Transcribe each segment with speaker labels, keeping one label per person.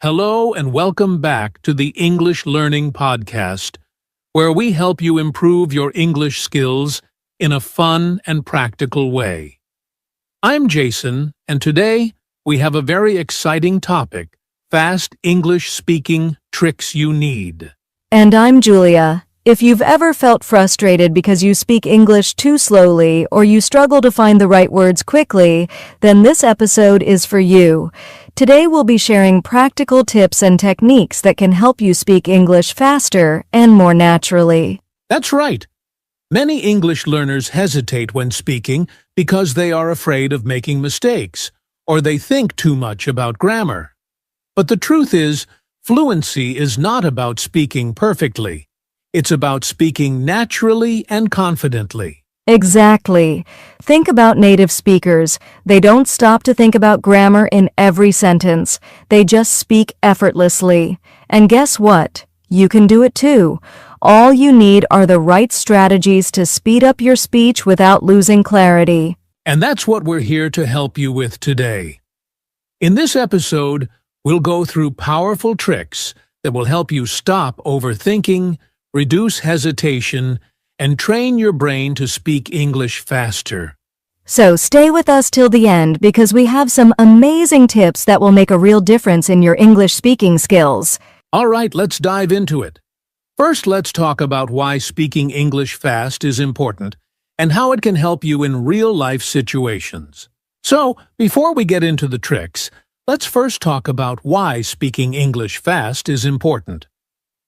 Speaker 1: Hello and welcome back to the English Learning Podcast, where we help you improve your English skills in a fun and practical way. I'm Jason, and today we have a very exciting topic: fast English speaking tricks you need.
Speaker 2: And I'm Julia. If you've ever felt frustrated because you speak English too slowly or you struggle to find the right words quickly, then this episode is for you. Today we'll be sharing practical tips and techniques that can help you speak English faster and more naturally.
Speaker 1: That's right. Many English learners hesitate when speaking because they are afraid of making mistakes, or they think too much about grammar. But the truth is, fluency is not about speaking perfectly. It's about speaking naturally and confidently.
Speaker 2: Exactly. Think about native speakers. They don't stop to think about grammar in every sentence. They just speak effortlessly. And guess what? You can do it too. All you need are the right strategies to speed up your speech without losing clarity.
Speaker 1: And that's what we're here to help you with today. In this episode, we'll go through powerful tricks that will help you stop overthinking, reduce hesitation, and train your brain to speak English faster.
Speaker 2: So stay with us till the end because we have some amazing tips that will make a real difference in your English speaking skills.
Speaker 1: All right, let's dive into it. First, let's talk about why speaking English fast is important and how it can help you in real-life situations. So, before we get into the tricks, let's first talk about why speaking English fast is important.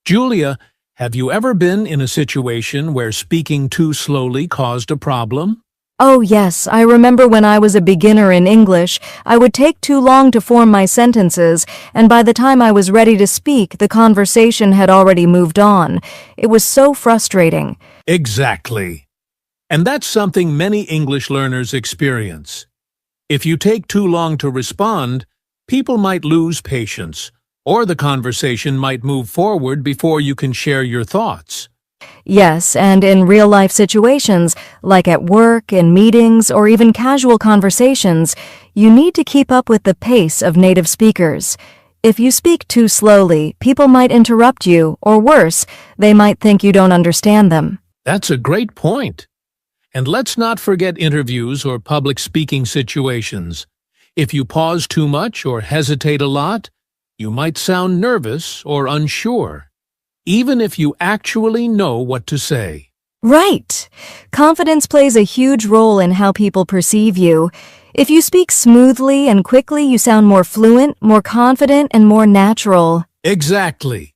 Speaker 1: Julia, have you ever been in a situation where speaking too slowly caused a problem?
Speaker 2: Oh yes, I remember when I was a beginner in English, I would take too long to form my sentences, and by the time I was ready to speak, the conversation had already moved on. It was so frustrating.
Speaker 1: Exactly. And that's something many English learners experience. If you take too long to respond, people might lose patience, or the conversation might move forward before you can share your thoughts.
Speaker 2: Yes, and in real-life situations, like at work, in meetings, or even casual conversations, you need to keep up with the pace of native speakers. If you speak too slowly, people might interrupt you, or worse, they might think you don't understand them.
Speaker 1: That's a great point. And let's not forget interviews or public speaking situations. If you pause too much or hesitate a lot, you might sound nervous or unsure, even if you actually know what to say.
Speaker 2: Right. Confidence plays a huge role in how people perceive you. If you speak smoothly and quickly, you sound more fluent, more confident, and more natural.
Speaker 1: Exactly.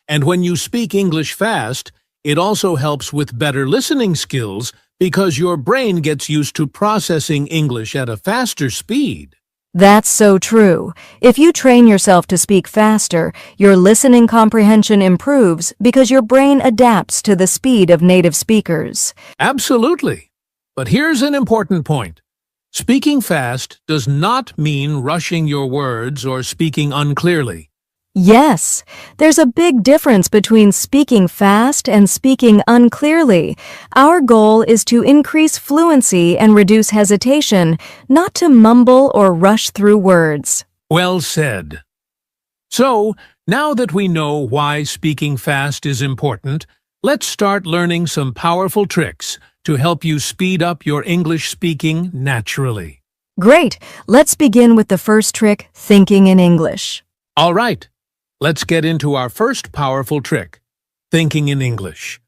Speaker 1: And when you speak English fast, it also helps with better listening skills because your brain gets used to processing English at a faster speed.
Speaker 2: That's so true. If you train yourself to speak faster, your listening comprehension improves because your brain adapts to the speed of native speakers.
Speaker 1: Absolutely. But here's an important point. Speaking fast does not mean rushing your words or speaking unclearly.
Speaker 2: Yes, there's a big difference between speaking fast and speaking unclearly. Our goal is to increase fluency and reduce hesitation, not to mumble or rush through words.
Speaker 1: Well said. So, now that we know why speaking fast is important, let's start learning some powerful tricks to help you speed up your English speaking naturally.
Speaker 2: Great! Let's begin with the first trick, thinking in English.
Speaker 1: All right. Let's get into our first powerful trick, thinking in English.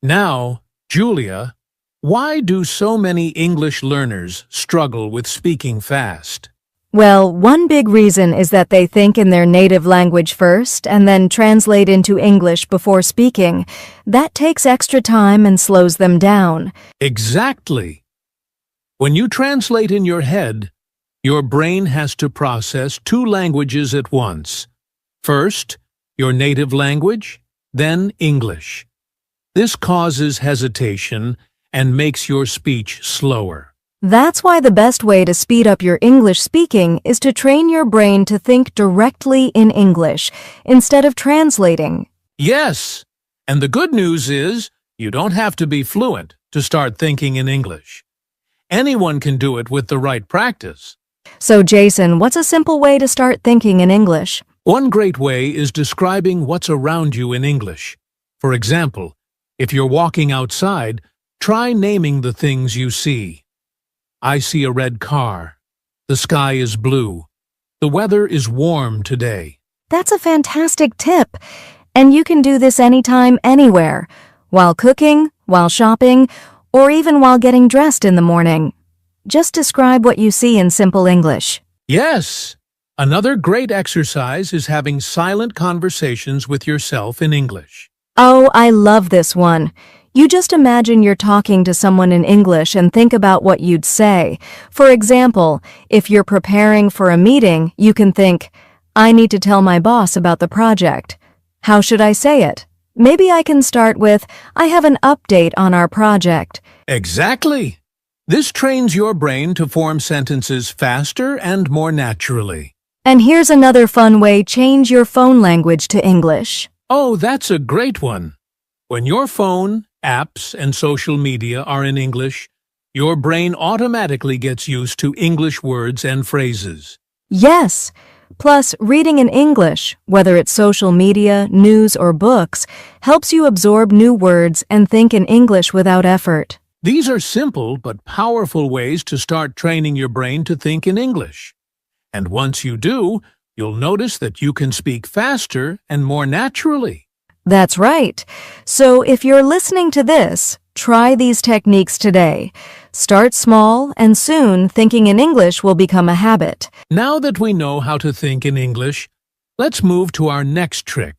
Speaker 1: Now, Julia, why do so many English learners struggle with speaking fast?
Speaker 2: Well, one big reason is that they think in their native language first and then translate into English before speaking. That takes extra time and slows them down.
Speaker 1: Exactly. When you translate in your head, your brain has to process two languages at once. First, your native language, then English. This causes hesitation and makes your speech slower.
Speaker 2: That's why the best way to speed up your English speaking is to train your brain to think directly in English instead of translating.
Speaker 1: Yes, and the good news is you don't have to be fluent to start thinking in English. Anyone can do it with the right practice.
Speaker 2: So, Jason, what's a simple way to start thinking in English?
Speaker 1: One great way is describing what's around you in English. For example, if you're walking outside, try naming the things you see. I see a red car. The sky is blue. The weather is warm today.
Speaker 2: That's a fantastic tip. And you can do this anytime, anywhere, while cooking, while shopping, or even while getting dressed in the morning. Just describe what you see in simple English.
Speaker 1: Yes! Another great exercise is having silent conversations with yourself in English.
Speaker 2: Oh, I love this one. You just imagine you're talking to someone in English and think about what you'd say. For example, if you're preparing for a meeting, you can think, I need to tell my boss about the project. How should I say it? Maybe I can start with, I have an update on our project.
Speaker 1: Exactly! This trains your brain to form sentences faster and more naturally.
Speaker 2: And here's another fun way: change your phone language to English.
Speaker 1: Oh, that's a great one. When your phone, apps, and social media are in English, your brain automatically gets used to English words and phrases.
Speaker 2: Yes. Plus, reading in English, whether it's social media, news, or books, helps you absorb new words and think in English without effort.
Speaker 1: These are simple but powerful ways to start training your brain to think in English. And once you do, you'll notice that you can speak faster and more naturally.
Speaker 2: That's right. So if you're listening to this, try these techniques today. Start small, and soon thinking in English will become a habit.
Speaker 1: Now that we know how to think in English, let's move to our next trick,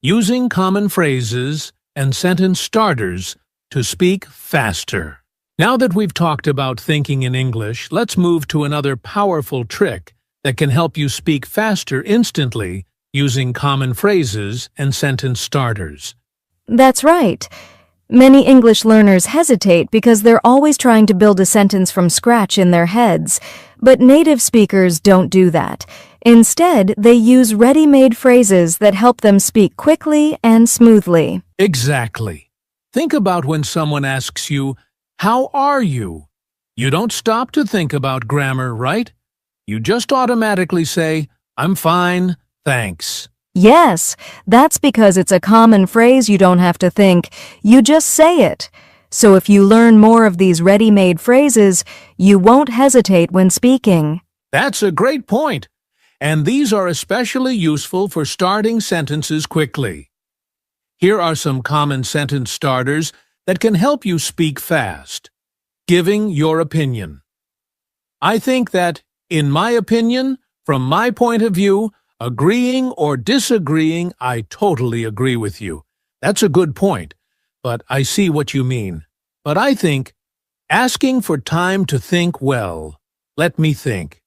Speaker 1: using common phrases and sentence starters to speak faster. Now that we've talked about thinking in English, let's move to another powerful trick that can help you speak faster instantly using common phrases and sentence starters.
Speaker 2: That's right. Many English learners hesitate because they're always trying to build a sentence from scratch in their heads, but native speakers don't do that. Instead, they use ready-made phrases that help them speak quickly and smoothly.
Speaker 1: Exactly. Think about when someone asks you, "How are you?" You don't stop to think about grammar, right? You just automatically say, "I'm fine, thanks."
Speaker 2: Yes, that's because it's a common phrase. You don't have to think, you just say it. So if you learn more of these ready-made phrases, you won't hesitate when speaking.
Speaker 1: That's a great point, and these are especially useful for starting sentences quickly. Here are some common sentence starters that can help you speak fast. Giving your opinion. I think that, in my opinion, from my point of view, agreeing or disagreeing, I totally agree with you. That's a good point, but I see what you mean. But I think, asking for time to think well. Let me think.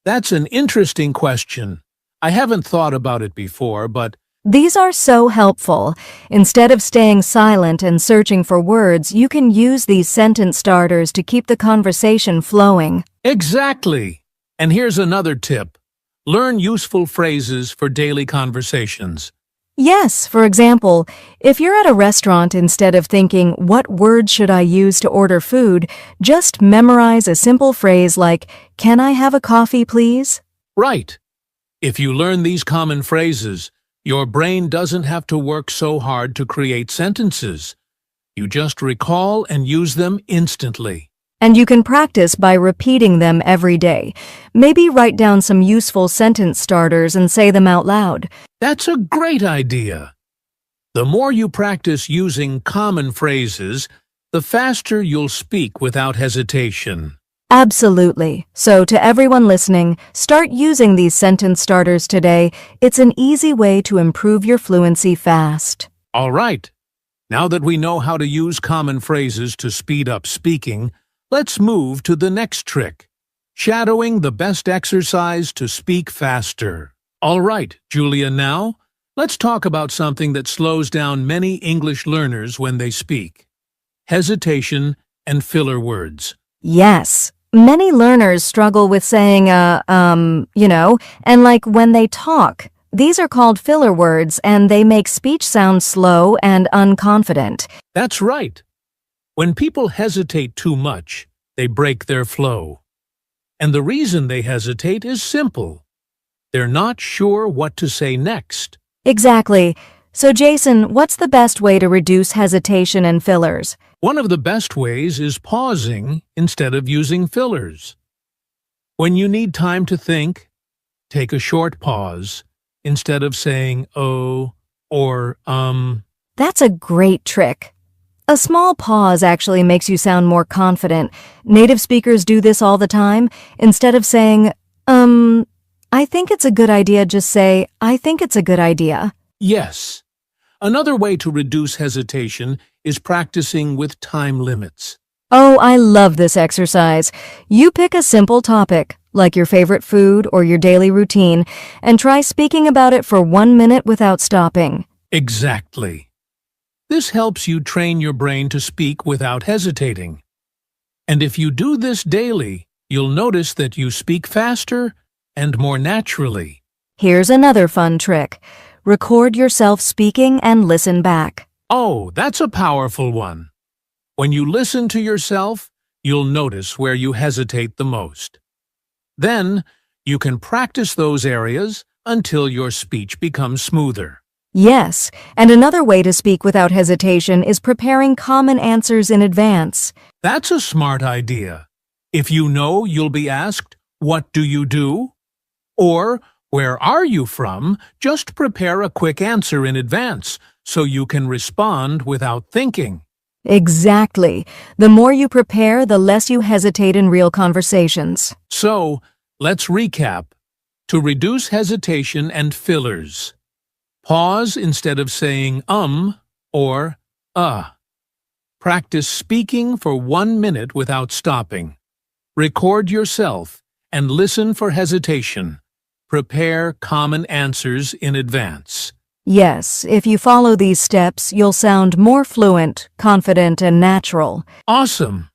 Speaker 1: That's an interesting question. I haven't thought about it before, but
Speaker 2: These are so helpful. Instead of staying silent and searching for words, you can use these sentence starters to keep the conversation flowing.
Speaker 1: exactly. And here's another tip. Learn useful phrases for daily conversations.
Speaker 2: Yes, for example, if you're at a restaurant, instead of thinking, what words should I use to order food, just memorize a simple phrase like, can I have a coffee, please?
Speaker 1: Right. If you learn these common phrases, your brain doesn't have to work so hard to create sentences. You just recall and use them instantly.
Speaker 2: And you can practice by repeating them every day. Maybe write down some useful sentence starters and say them out loud.
Speaker 1: That's a great idea. The more you practice using common phrases, the faster you'll speak without hesitation.
Speaker 2: Absolutely. So to everyone listening, start using these sentence starters today. It's an easy way to improve your fluency fast.
Speaker 1: All right. Now that we know how to use common phrases to speed up speaking, let's move to the next trick, shadowing the best exercise to speak faster. All right, Julia, now, let's talk about something that slows down many English learners when they speak. Hesitation and filler words.
Speaker 2: Yes. Many learners struggle with saying, and like when they talk. These are called filler words, and they make speech sound slow and unconfident.
Speaker 1: That's right. When people hesitate too much, they break their flow. And the reason they hesitate is simple. They're not sure what to say next.
Speaker 2: Exactly. So, Jason, what's the best way to reduce hesitation and fillers?
Speaker 1: One of the best ways is pausing instead of using fillers. When you need time to think, take a short pause instead of saying oh or
Speaker 2: That's a great trick. A small pause actually makes you sound more confident. Native speakers do this all the time. Instead of saying, I think it's a good idea, just say, I think it's a good idea.
Speaker 1: Yes. Another way to reduce hesitation is practicing with time limits.
Speaker 2: Oh, I love this exercise. You pick a simple topic, like your favorite food or your daily routine, and try speaking about it for 1 minute without stopping.
Speaker 1: Exactly. This helps you train your brain to speak without hesitating. And if you do this daily, you'll notice that you speak faster and more naturally.
Speaker 2: Here's another fun trick. Record yourself speaking and listen back.
Speaker 1: Oh, that's a powerful one. When you listen to yourself, you'll notice where you hesitate the most. Then, you can practice those areas until your speech becomes smoother.
Speaker 2: Yes, and another way to speak without hesitation is preparing common answers in advance.
Speaker 1: That's a smart idea. If you know you'll be asked, "What do you do?" or "Where are you from?" just prepare a quick answer in advance so you can respond without thinking.
Speaker 2: Exactly. The more you prepare, the less you hesitate in real conversations.
Speaker 1: So, let's recap. To reduce hesitation and fillers, pause instead of saying or Practice speaking for 1 minute without stopping. Record yourself and listen for hesitation. Prepare common answers in advance.
Speaker 2: Yes, if you follow these steps, you'll sound more fluent, confident, and natural.
Speaker 1: Awesome!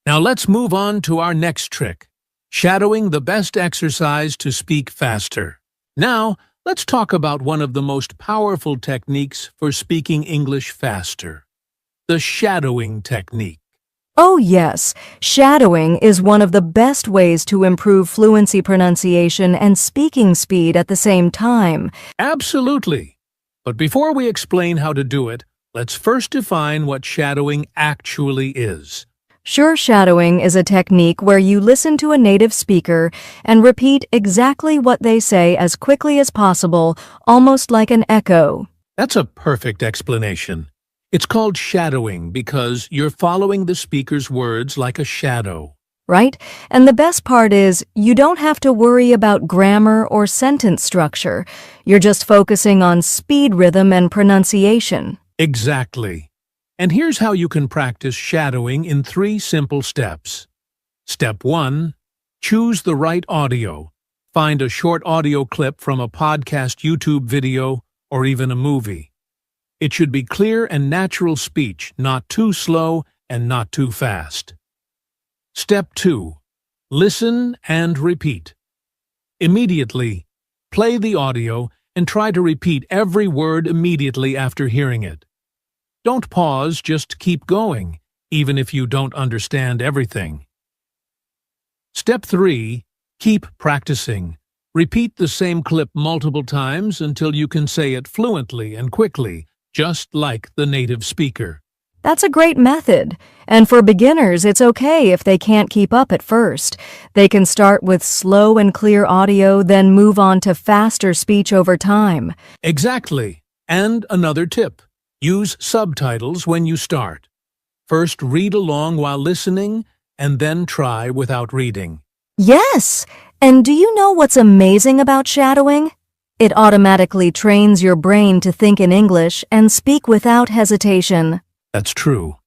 Speaker 1: Now let's move on to our next trick, shadowing the best exercise to speak faster. Now, let's talk about one of the most powerful techniques for speaking English faster, the shadowing technique.
Speaker 2: Oh yes, shadowing is one of the best ways to improve fluency pronunciation and speaking speed at the same time.
Speaker 1: Absolutely! But before we explain how to do it, let's first define what shadowing actually is.
Speaker 2: Sure, shadowing is a technique where you listen to a native speaker and repeat exactly what they say as quickly as possible, almost like an echo.
Speaker 1: That's a perfect explanation. It's called shadowing because you're following the speaker's words like a shadow.
Speaker 2: Right? And the best part is, you don't have to worry about grammar or sentence structure. You're just focusing on speed, rhythm, and pronunciation.
Speaker 1: Exactly. And here's how you can practice shadowing in 3 simple steps. Step 1. Choose the right audio. Find a short audio clip from a podcast, YouTube video, or even a movie. It should be clear and natural speech, not too slow and not too fast. Step 2. Listen and repeat. Immediately, play the audio and try to repeat every word immediately after hearing it. Don't pause, just keep going, even if you don't understand everything. Step 3. Keep practicing. Repeat the same clip multiple times until you can say it fluently and quickly, just like the native speaker.
Speaker 2: That's a great method. And for beginners, it's okay if they can't keep up at first. They can start with slow and clear audio, then move on to faster speech over time.
Speaker 1: Exactly. And another tip. Use subtitles when you start. First read along while listening, and then try without reading.
Speaker 2: Yes! And do you know what's amazing about shadowing? It automatically trains your brain to think in English and speak without hesitation.
Speaker 1: That's true.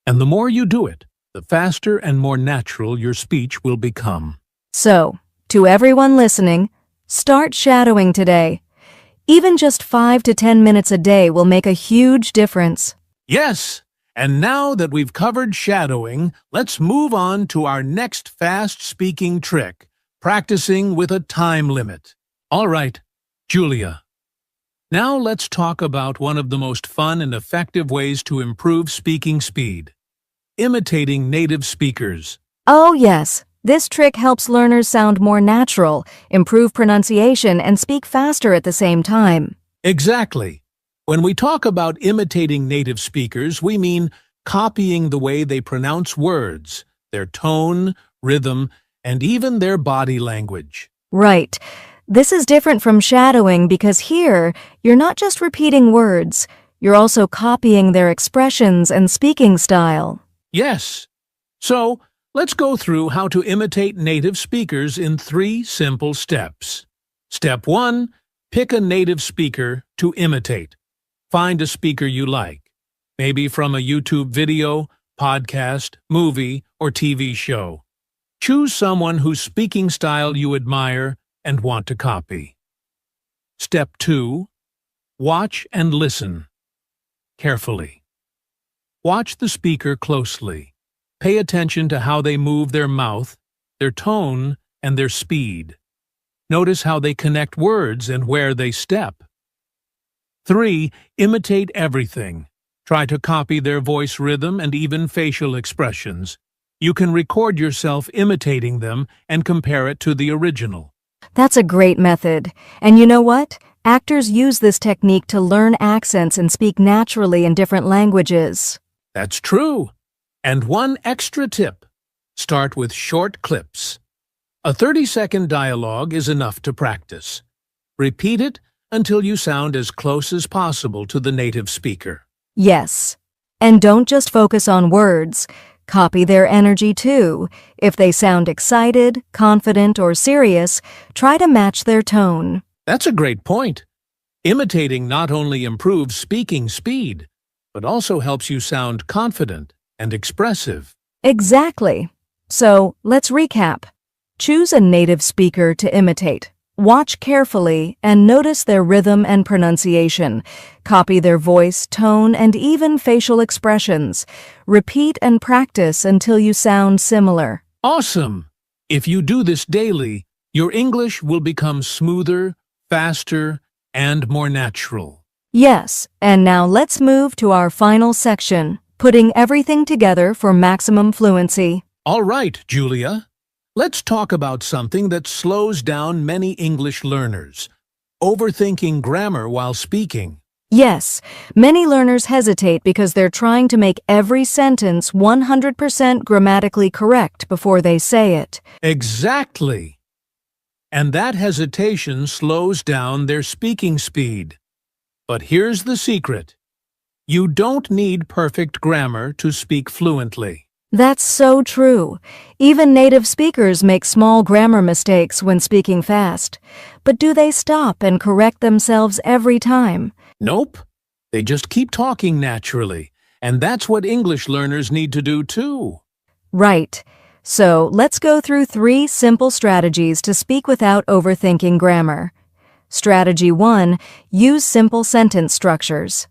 Speaker 1: And the more you do it, the faster and more natural your speech will become.
Speaker 2: So, to everyone listening, start shadowing today. Even just 5 to 10 minutes a day will make a huge difference.
Speaker 1: Yes! And now that we've covered shadowing, let's move on to our next fast-speaking trick, practicing with a time limit. All right, Julia. Now let's talk about one of the most fun and effective ways to improve speaking speed. Imitating native speakers.
Speaker 2: Oh yes, This trick helps learners sound more natural, improve pronunciation, and speak faster at the same time.
Speaker 1: Exactly. When we talk about imitating native speakers, we mean copying the way they pronounce words, their tone, rhythm, and even their body language.
Speaker 2: Right. This is different from shadowing because here, you're not just repeating words, you're also copying their expressions and speaking style.
Speaker 1: Yes. So, let's go through how to imitate native speakers in 3 simple steps. Step 1. Pick a native speaker to imitate. Find a speaker you like, maybe from a YouTube video, podcast, movie, or TV show. Choose someone whose speaking style you admire and want to copy. Step 2. Watch and listen carefully. Watch the speaker closely. Pay attention to how they move their mouth, their tone, and their speed. Notice how they connect words and where they step. 3. Imitate everything. Try to copy their voice rhythm and even facial expressions. You can record yourself imitating them and compare it to the original.
Speaker 2: That's a great method. And you know what? Actors use this technique to learn accents and speak naturally in different languages.
Speaker 1: That's true. And one extra tip. Start with short clips. A 30-second dialogue is enough to practice. Repeat it until you sound as close as possible to the native speaker.
Speaker 2: Yes. And don't just focus on words. Copy their energy too. If they sound excited, confident, or serious, try to match their tone.
Speaker 1: That's a great point. Imitating not only improves speaking speed, but also helps you sound confident and expressive.
Speaker 2: Exactly. So, let's recap. Choose a native speaker to imitate. Watch carefully and notice their rhythm and pronunciation. Copy their voice, tone, and even facial expressions. Repeat and practice until you sound similar.
Speaker 1: Awesome! If you do this daily, your English will become smoother, faster, and more natural.
Speaker 2: Yes, and now let's move to our final section, putting everything together for maximum fluency.
Speaker 1: All right, Julia. Let's talk about something that slows down many English learners: overthinking grammar while speaking.
Speaker 2: Yes, many learners hesitate because they're trying to make every sentence 100% grammatically correct before they say it.
Speaker 1: Exactly. And that hesitation slows down their speaking speed. But here's the secret. You don't need perfect grammar to speak fluently.
Speaker 2: That's so true. Even native speakers make small grammar mistakes when speaking fast. But do they stop and correct themselves every time?
Speaker 1: Nope. They just keep talking naturally. And that's what English learners need to do too.
Speaker 2: Right. So let's go through 3 simple strategies to speak without overthinking grammar. Strategy 1. Use simple sentence structures.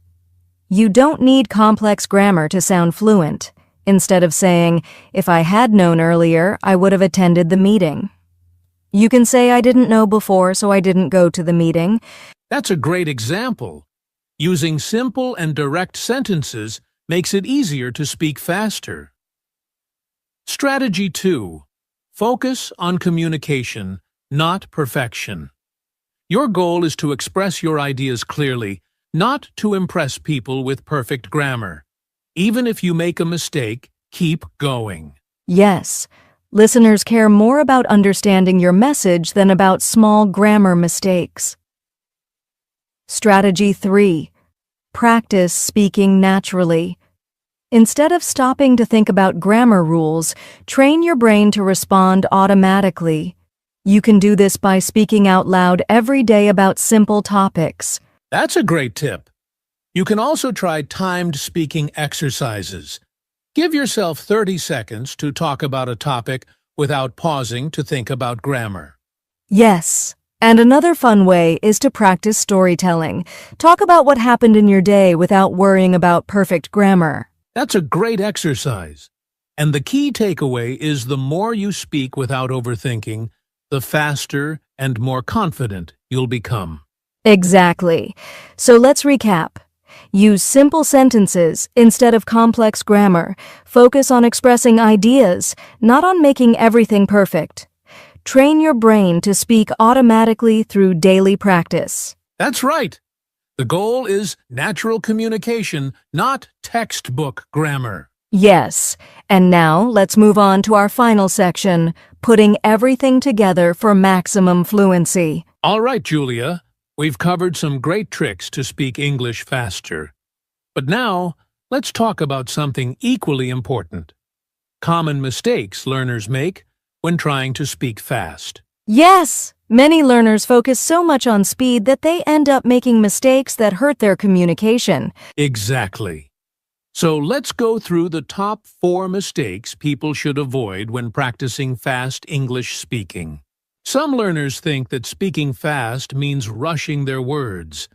Speaker 2: You don't need complex grammar to sound fluent. Instead of saying, "If I had known earlier, I would have attended the meeting." You can say, "I didn't know before, so I didn't go to the meeting."
Speaker 1: That's a great example. Using simple and direct sentences makes it easier to speak faster. Strategy 2. Focus on communication, not perfection. Your goal is to express your ideas clearly, not to impress people with perfect grammar. Even if you make a mistake, keep going.
Speaker 2: Yes, listeners care more about understanding your message than about small grammar mistakes. Strategy 3. Practice speaking naturally. Instead of stopping to think about grammar rules, train your brain to respond automatically. You can do this by speaking out loud every day about simple topics.
Speaker 1: That's a great tip. You can also try timed speaking exercises. Give yourself 30 seconds to talk about a topic without pausing to think about grammar.
Speaker 2: Yes. And another fun way is to practice storytelling. Talk about what happened in your day without worrying about perfect grammar.
Speaker 1: That's a great exercise. And the key takeaway is the more you speak without overthinking, the faster and more confident you'll become.
Speaker 2: Exactly. So let's recap. Use simple sentences instead of complex grammar. Focus on expressing ideas, not on making everything perfect. Train your brain to speak automatically through daily practice.
Speaker 1: That's right. The goal is natural communication, not textbook grammar.
Speaker 2: Yes, and now let's move on to our final section, putting everything together for maximum fluency.
Speaker 1: All right, Julia, we've covered some great tricks to speak English faster. But now, let's talk about something equally important. Common mistakes learners make when trying to speak fast.
Speaker 2: Yes, many learners focus so much on speed that they end up making mistakes that hurt their communication.
Speaker 1: Exactly. So let's go through the top 4 mistakes people should avoid when practicing fast English speaking. Some learners think that speaking fast means rushing their words.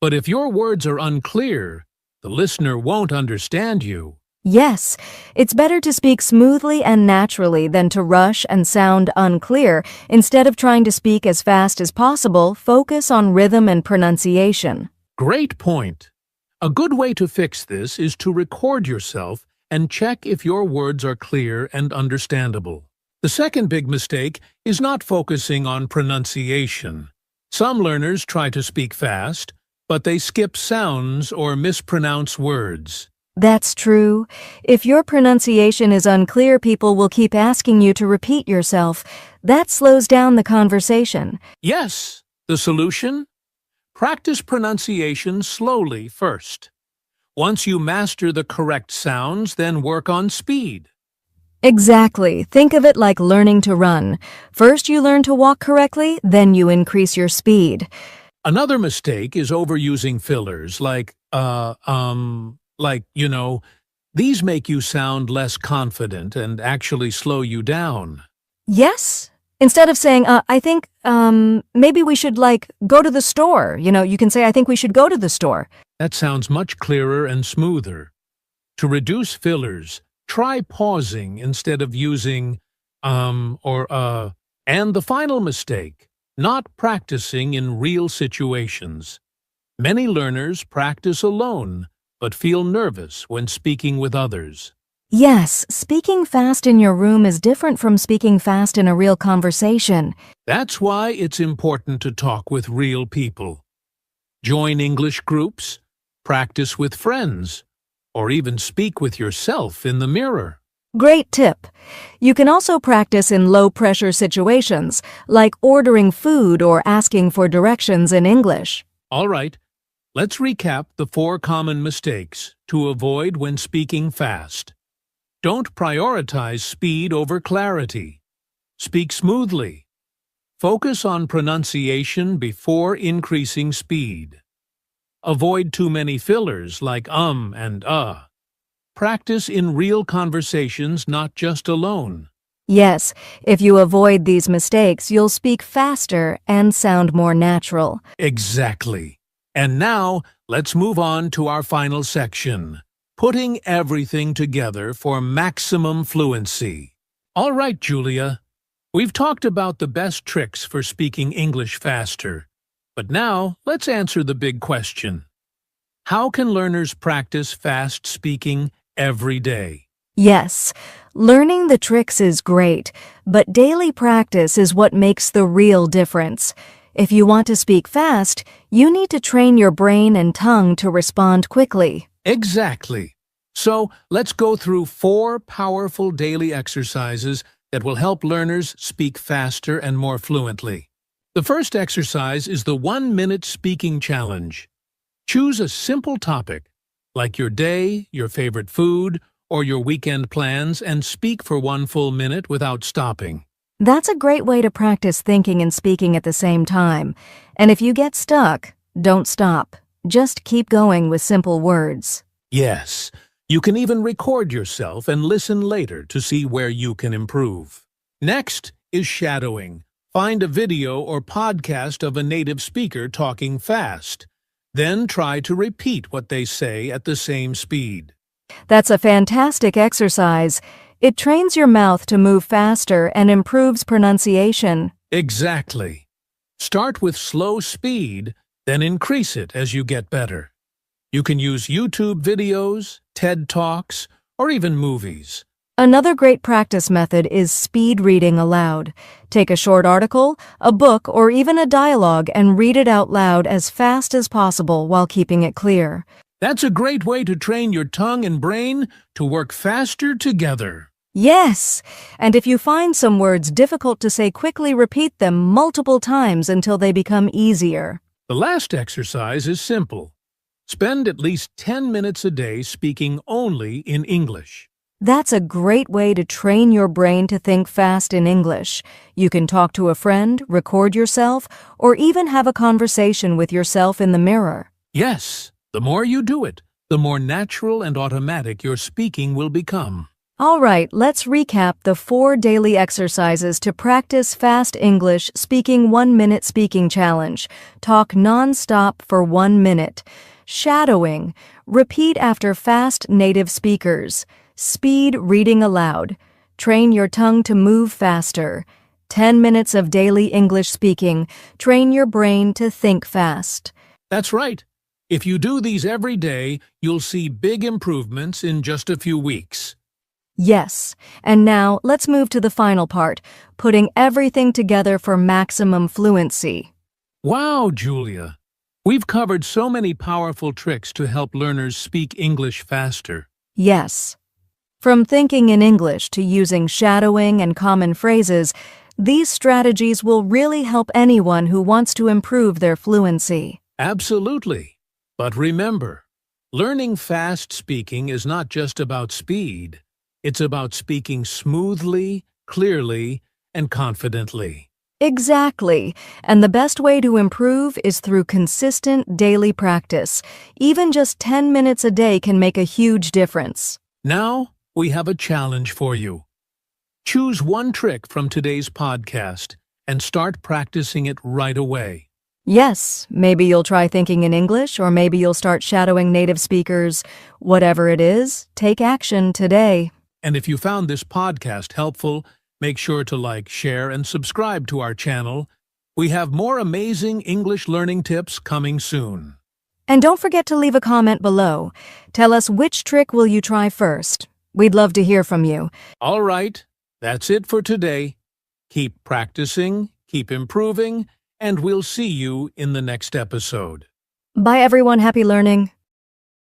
Speaker 1: But if your words are unclear, the listener won't understand you.
Speaker 2: Yes, it's better to speak smoothly and naturally than to rush and sound unclear. Instead of trying to speak as fast as possible, focus on rhythm and pronunciation.
Speaker 1: Great point. A good way to fix this is to record yourself and check if your words are clear and understandable. The second big mistake is not focusing on pronunciation. Some learners try to speak fast, but they skip sounds or mispronounce words.
Speaker 2: That's true. If your pronunciation is unclear, people will keep asking you to repeat yourself. That slows down the conversation.
Speaker 1: Yes, the solution? Practice pronunciation slowly first. Once you master the correct sounds, then work on speed.
Speaker 2: Exactly. Think of it like learning to run. First you learn to walk correctly, then you increase your speed.
Speaker 1: Another mistake is overusing fillers these make you sound less confident and actually slow you down.
Speaker 2: Yes. Instead of saying, I think, maybe we should, go to the store. You can say, I think we should go to the store.
Speaker 1: That sounds much clearer and smoother. To reduce fillers, try pausing instead of using, And the final mistake, not practicing in real situations. Many learners practice alone, but feel nervous when speaking with others.
Speaker 2: Yes, speaking fast in your room is different from speaking fast in a real conversation.
Speaker 1: That's why it's important to talk with real people. Join English groups, practice with friends, or even speak with yourself in the mirror.
Speaker 2: Great tip. You can also practice in low-pressure situations, like ordering food or asking for directions in English.
Speaker 1: All right, let's recap the 4 common mistakes to avoid when speaking fast. Don't prioritize speed over clarity. Speak smoothly. Focus on pronunciation before increasing speed. Avoid too many fillers like and Practice in real conversations, not just alone.
Speaker 2: Yes, if you avoid these mistakes, you'll speak faster and sound more natural.
Speaker 1: Exactly. And now, let's move on to our final section. Putting everything together for maximum fluency. All right, Julia. We've talked about the best tricks for speaking English faster. But now, let's answer the big question. How can learners practice fast speaking every day?
Speaker 2: Yes, learning the tricks is great, but daily practice is what makes the real difference. If you want to speak fast, you need to train your brain and tongue to respond quickly.
Speaker 1: Exactly. So, let's go through 4 powerful daily exercises that will help learners speak faster and more fluently. The first exercise is the 1-minute speaking challenge. Choose a simple topic, like your day, your favorite food, or your weekend plans, and speak for 1 full minute without stopping.
Speaker 2: That's a great way to practice thinking and speaking at the same time. And if you get stuck, don't stop. Just keep going with simple words.
Speaker 1: Yes, you can even record yourself and listen later to see where you can improve. Next is shadowing. Find a video or podcast of a native speaker talking fast. Then try to repeat what they say at the same speed.
Speaker 2: That's a fantastic exercise. It trains your mouth to move faster and improves pronunciation.
Speaker 1: Exactly. Start with slow speed, then increase it as you get better. You can use YouTube videos, TED Talks, or even movies.
Speaker 2: Another great practice method is speed reading aloud. Take a short article, a book, or even a dialogue and read it out loud as fast as possible while keeping it clear.
Speaker 1: That's a great way to train your tongue and brain to work faster together.
Speaker 2: Yes! And if you find some words difficult to say, quickly repeat them multiple times until they become easier.
Speaker 1: The last exercise is simple. Spend at least 10 minutes a day speaking only in English.
Speaker 2: That's a great way to train your brain to think fast in English. You can talk to a friend, record yourself, or even have a conversation with yourself in the mirror.
Speaker 1: Yes, the more you do it, the more natural and automatic your speaking will become.
Speaker 2: All right, let's recap the 4 daily exercises to practice fast English speaking 1-minute speaking challenge. Talk non-stop for 1 minute. Shadowing. Repeat after fast native speakers. Speed reading aloud. Train your tongue to move faster. 10 minutes of daily English speaking. Train your brain to think fast.
Speaker 1: That's right. If you do these every day, you'll see big improvements in just a few weeks.
Speaker 2: Yes, and now let's move to the final part, putting everything together for maximum fluency.
Speaker 1: Wow, Julia! We've covered so many powerful tricks to help learners speak English faster.
Speaker 2: Yes. From thinking in English to using shadowing and common phrases, these strategies will really help anyone who wants to improve their fluency.
Speaker 1: Absolutely. But remember, learning fast speaking is not just about speed. It's about speaking smoothly, clearly, and confidently.
Speaker 2: Exactly. And the best way to improve is through consistent daily practice. Even just 10 minutes a day can make a huge difference.
Speaker 1: Now, we have a challenge for you. Choose one trick from today's podcast and start practicing it right away.
Speaker 2: Yes, maybe you'll try thinking in English, or maybe you'll start shadowing native speakers. Whatever it is, take action today.
Speaker 1: And if you found this podcast helpful, make sure to like, share, and subscribe to our channel. We have more amazing English learning tips coming soon.
Speaker 2: And don't forget to leave a comment below. Tell us which trick will you try first. We'd love to hear from you.
Speaker 1: All right, that's it for today. Keep practicing, keep improving, and we'll see you in the next episode.
Speaker 2: Bye everyone, happy learning.